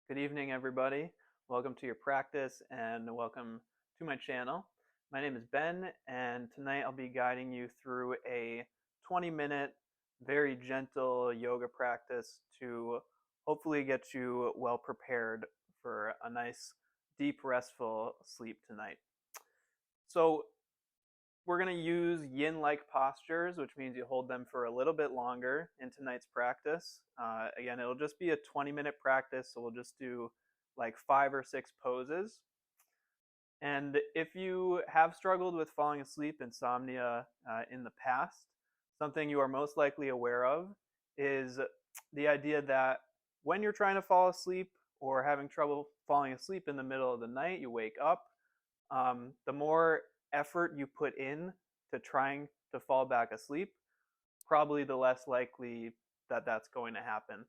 Good evening, everybody. Welcome to your practice and welcome to my channel. My name is Ben, and tonight I'll be guiding you through a 20-minute, very gentle yoga practice to hopefully get you well prepared for a nice, deep, restful sleep tonight. So, we're going to use yin-like postures, which means you hold them for a little bit longer in tonight's practice. Again, it'll just be a 20-minute practice, so we'll just do like 5 or 6 poses. And if you have struggled with falling asleep, insomnia in the past, something you are most likely aware of is the idea that when you're trying to fall asleep or having trouble falling asleep in the middle of the night, you wake up, the more effort you put in to trying to fall back asleep, probably the less likely that that's going to happen.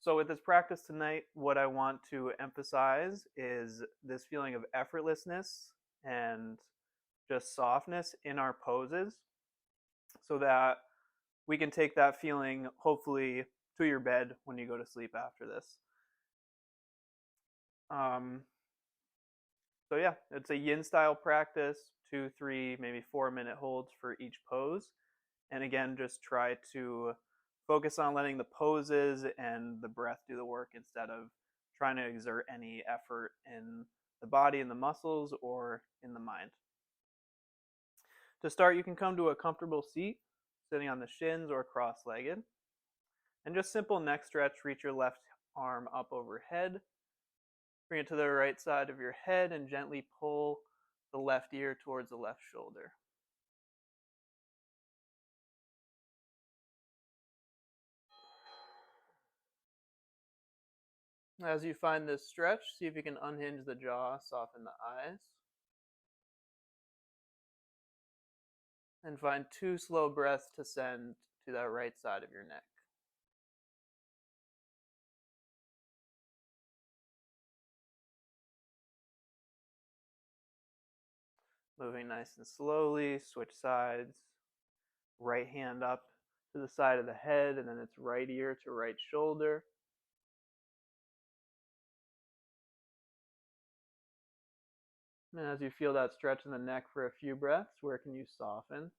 So, with this practice tonight, what I want to emphasize is this feeling of effortlessness and just softness in our poses so that we can take that feeling, hopefully, to your bed when you go to sleep after this. Um, So yeah, it's a yin style practice, 2, 3, maybe 4 minute holds for each pose. And again, just try to focus on letting the poses and the breath do the work instead of trying to exert any effort in the body and the muscles or in the mind. To start, you can come to a comfortable seat, sitting on the shins or cross-legged. And just simple neck stretch, reach your left arm up overhead. Bring it to the right side of your head and gently pull the left ear towards the left shoulder. As you find this stretch, see if you can unhinge the jaw, soften the eyes, and find 2 slow breaths to send to that right side of your neck. Moving nice and slowly, switch sides. Right hand up to the side of the head, and then it's right ear to right shoulder. And as you feel that stretch in the neck for a few breaths, where can you soften?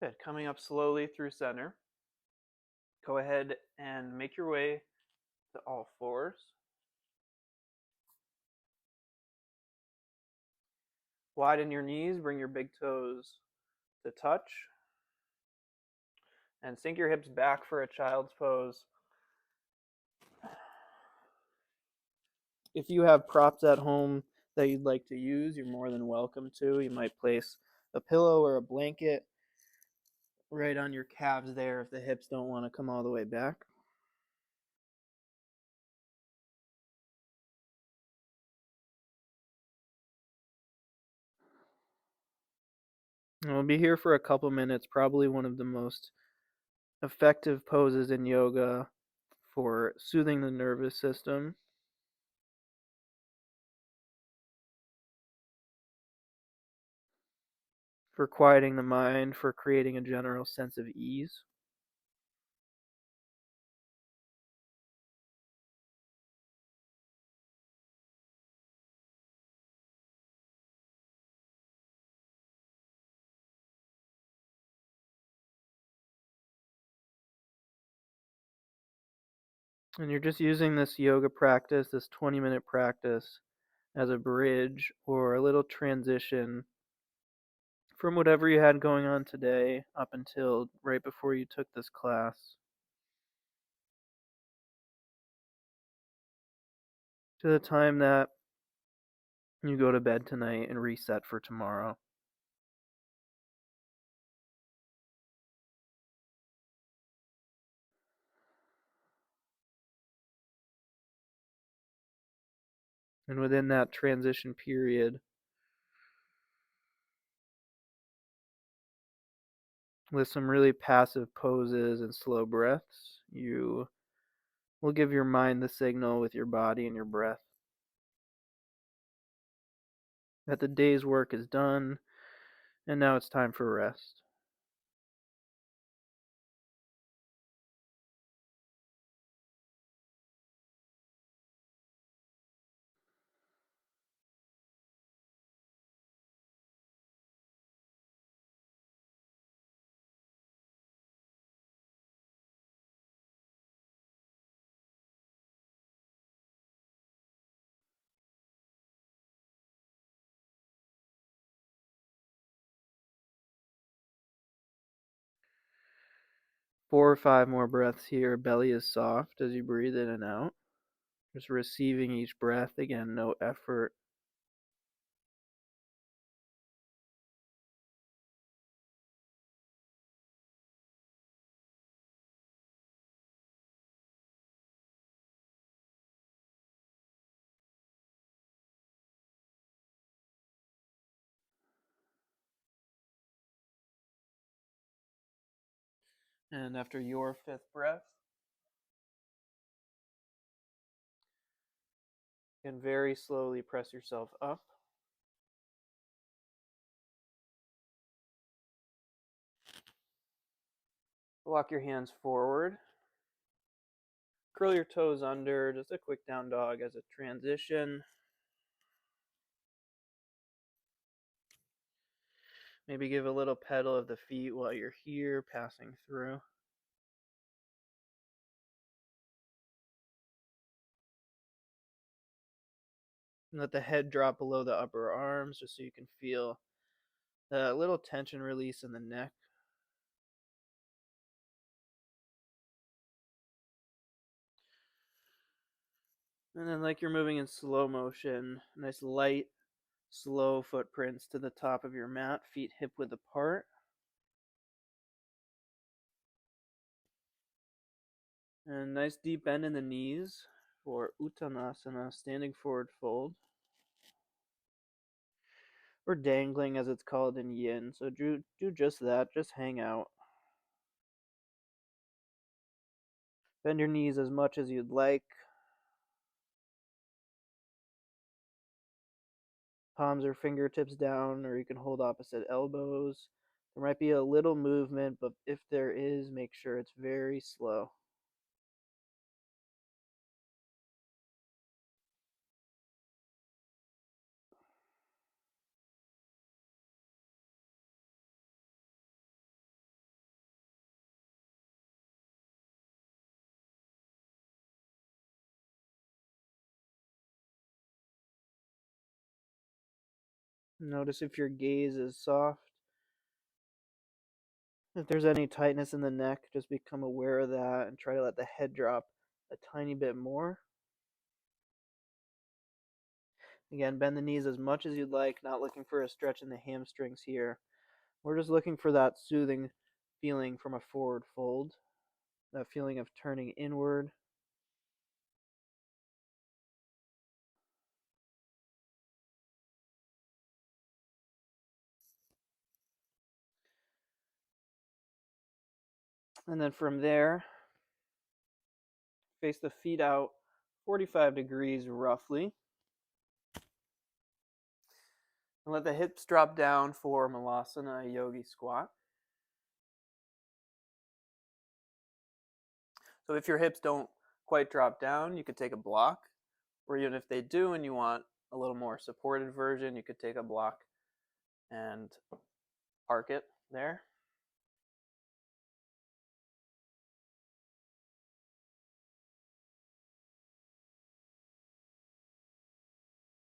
Good. Coming up slowly through center. Go ahead and make your way to all fours. Widen your knees, bring your big toes to touch, and sink your hips back for a child's pose. If you have props at home that you'd like to use, you're more than welcome to. You might place a pillow or a blanket right on your calves there if the hips don't want to come all the way back. And we'll be here for a couple minutes, probably one of the most effective poses in yoga for soothing the nervous system. For quieting the mind, for creating a general sense of ease. And you're just using this yoga practice, this 20-minute practice, as a bridge or a little transition from whatever you had going on today up until right before you took this class to the time that you go to bed tonight and reset for tomorrow. And within that transition period, with some really passive poses and slow breaths, you will give your mind the signal with your body and your breath that the day's work is done, and now it's time for rest. Four or five more breaths here. Belly is soft as you breathe in and out. Just receiving each breath. Again, no effort. And after your fifth breath, you can very slowly press yourself up. Walk your hands forward. Curl your toes under. Just a quick down dog as a transition. Maybe give a little pedal of the feet while you're here, passing through. And let the head drop below the upper arms just so you can feel the little tension release in the neck. And then, like you're moving in slow motion, nice light, slow footprints to the top of your mat, feet hip width apart. And nice deep bend in the knees for Uttanasana, standing forward fold. Or dangling as it's called in yin. So do just that, just hang out. Bend your knees as much as you'd like. Palms or fingertips down, or you can hold opposite elbows. There might be a little movement, but if there is, make sure it's very slow. Notice if your gaze is soft. If there's any tightness in the neck, just become aware of that and try to let the head drop a tiny bit more. Again, bend the knees as much as you'd like, not looking for a stretch in the hamstrings here. We're just looking for that soothing feeling from a forward fold, that feeling of turning inward. And then from there, face the feet out 45 degrees roughly. And let the hips drop down for Malasana, a yogi squat. So if your hips don't quite drop down, you could take a block. Or even if they do and you want a little more supported version, you could take a block and park it there.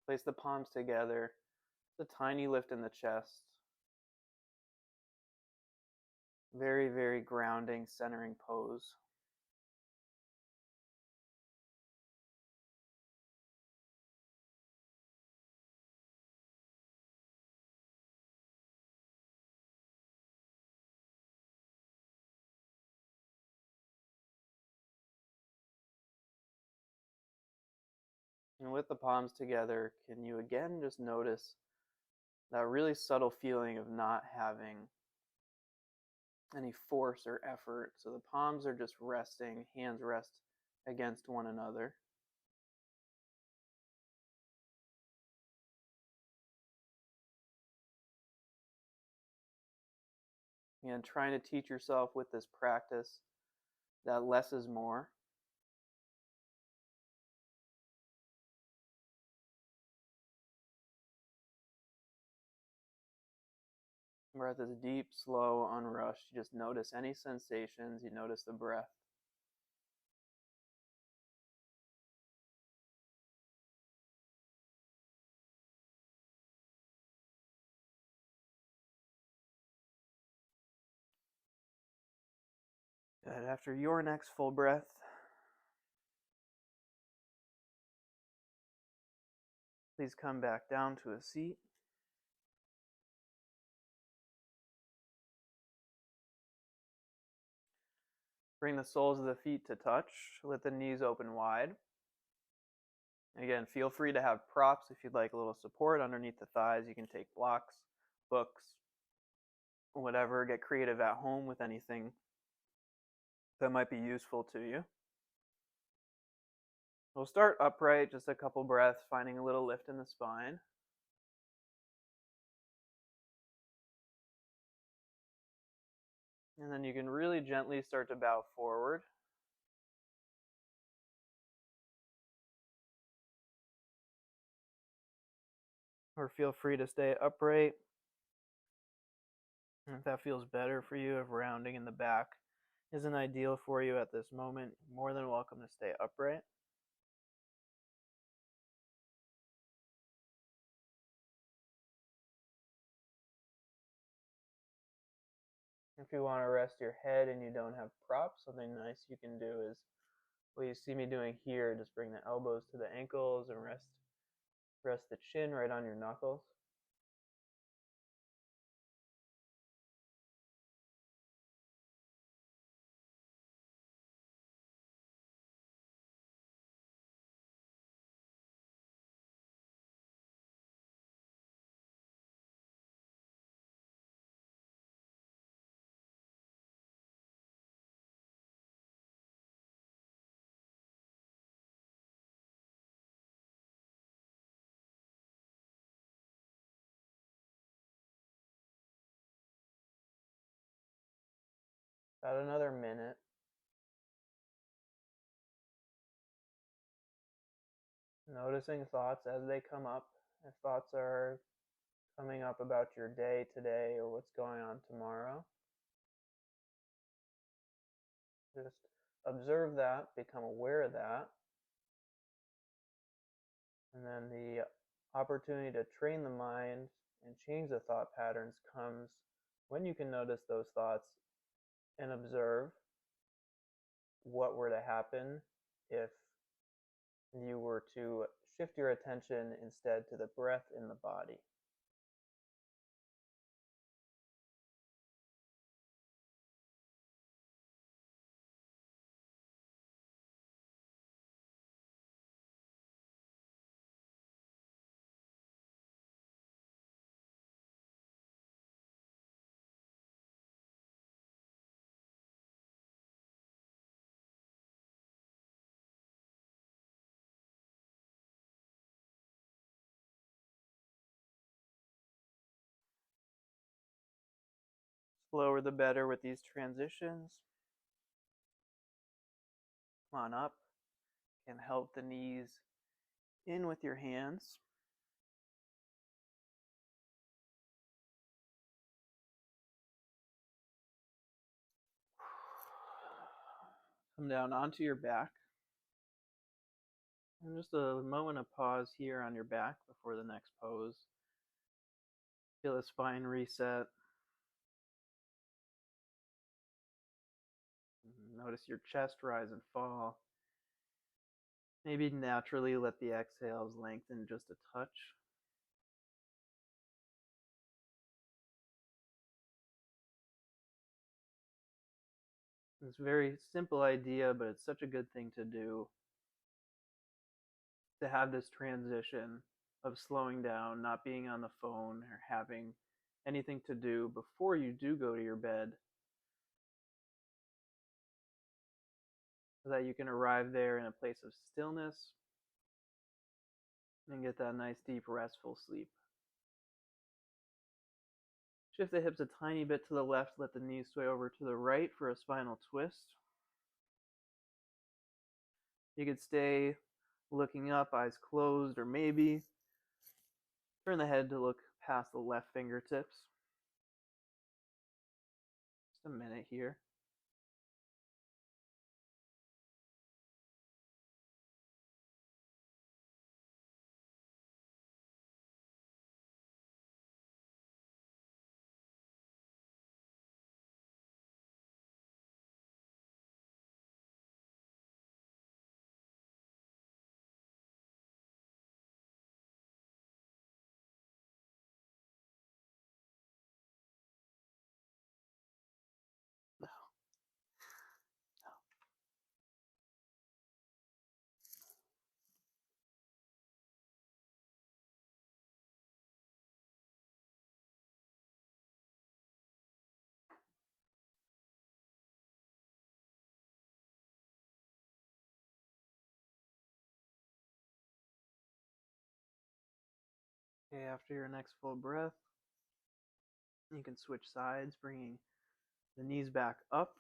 Place the palms together. It's a tiny lift in the chest. Very, very grounding, centering pose. And with the palms together, can you again just notice that really subtle feeling of not having any force or effort? So the palms are just resting, hands rest against one another. And trying to teach yourself with this practice that less is more. Breath is deep, slow, unrushed. You just notice any sensations, you notice the breath. Good. After your next full breath, please come back down to a seat. Bring the soles of the feet to touch. Let the knees open wide. Again, feel free to have props if you'd like a little support underneath the thighs. You can take blocks, books, whatever. Get creative at home with anything that might be useful to you. We'll start upright, just a couple breaths, finding a little lift in the spine. And then you can really gently start to bow forward. Or feel free to stay upright. And if that feels better for you, if rounding in the back isn't ideal for you at this moment, you're more than welcome to stay upright. If you want to rest your head and you don't have props, something nice you can do is what you see me doing here. Just bring the elbows to the ankles and rest the chin right on your knuckles. About another minute. Noticing thoughts as they come up. If thoughts are coming up about your day today or what's going on tomorrow, just observe that, become aware of that. And then the opportunity to train the mind and change the thought patterns comes when you can notice those thoughts and observe what were to happen if you were to shift your attention instead to the breath in the body. Slower the better with these transitions. Come on up and help the knees in with your hands. Come down onto your back. And just a moment of pause here on your back before the next pose. Feel the spine reset. Notice your chest rise and fall. Maybe naturally let the exhales lengthen just a touch. It's a very simple idea, but it's such a good thing to do, to have this transition of slowing down, not being on the phone or having anything to do before you do go to your bed, so that you can arrive there in a place of stillness and get that nice, deep, restful sleep. Shift the hips a tiny bit to the left, let the knees sway over to the right for a spinal twist. You could stay looking up, eyes closed, or maybe turn the head to look past the left fingertips. Just a minute here. Okay, after your next full breath, you can switch sides, bringing the knees back up,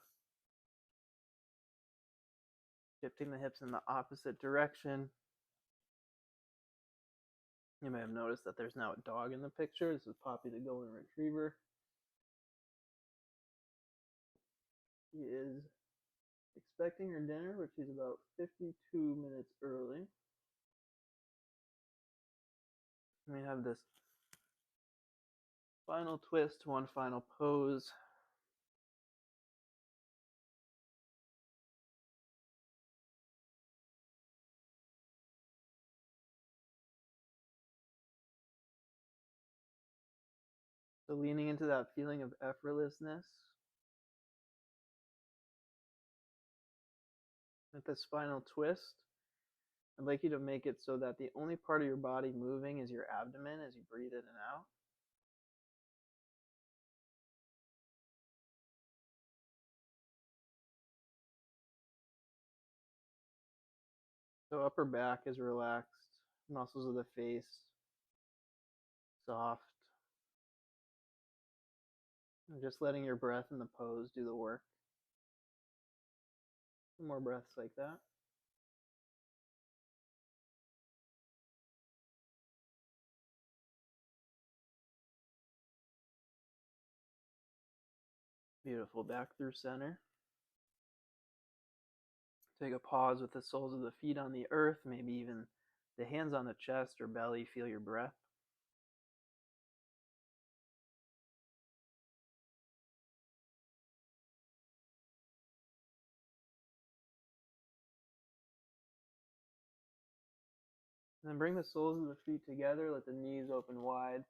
shifting the hips in the opposite direction. You may have noticed that there's now a dog in the picture. This is Poppy the Golden Retriever. She is expecting her dinner, but she's about 52 minutes early. We have this final twist, one final pose. So leaning into that feeling of effortlessness. With the spinal twist, I'd like you to make it so that the only part of your body moving is your abdomen as you breathe in and out. So upper back is relaxed, muscles of the face soft. And just letting your breath and the pose do the work. Some more breaths like that. Beautiful. Back through center. Take a pause with the soles of the feet on the earth, maybe even the hands on the chest or belly. Feel your breath. And then bring the soles of the feet together. Let the knees open wide.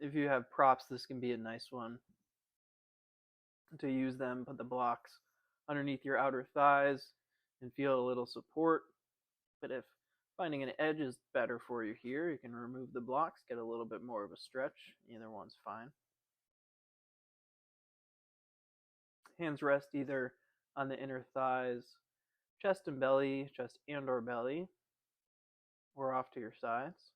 If you have props, this can be a nice one to use them. Put the blocks underneath your outer thighs and feel a little support. But if finding an edge is better for you here, you can remove the blocks, get a little bit more of a stretch. Either one's fine. Hands rest either on the inner thighs, chest and belly, chest and or belly, or off to your sides.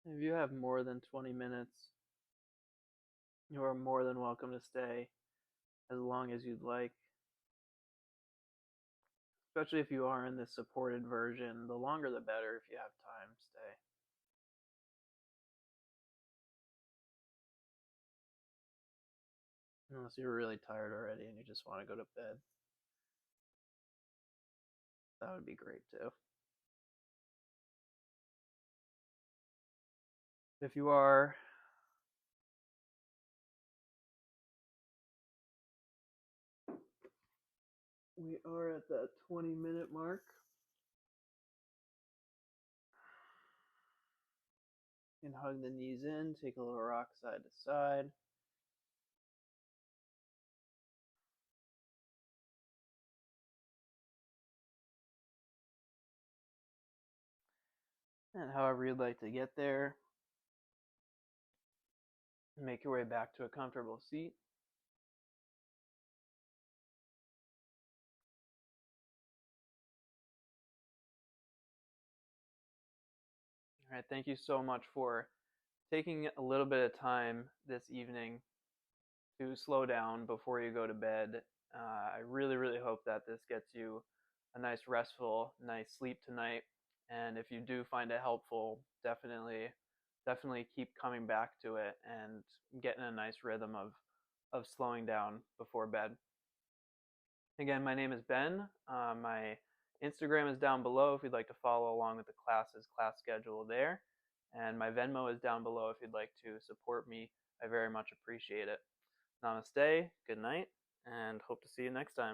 If you have more than 20 minutes You are more than welcome to stay as long as you'd like, especially if you are in this supported version. The longer the better. If you have time, stay. Unless you're really tired already and you just want to go to bed. That would be great too. If you are, we are at that 20-minute mark. And hug the knees in, take a little rock side to side. And however you'd like to get there, make your way back to a comfortable seat. All right, thank you so much for taking a little bit of time this evening to slow down before you go to bed. I really, really hope that this gets you a nice, restful, nice sleep tonight. And if you do find it helpful, definitely keep coming back to it and getting a nice rhythm of slowing down before bed. Again, my name is Ben. My Instagram is down below if you'd like to follow along with the class schedule there. And my Venmo is down below if you'd like to support me. I very much appreciate it. Namaste, good night, and hope to see you next time.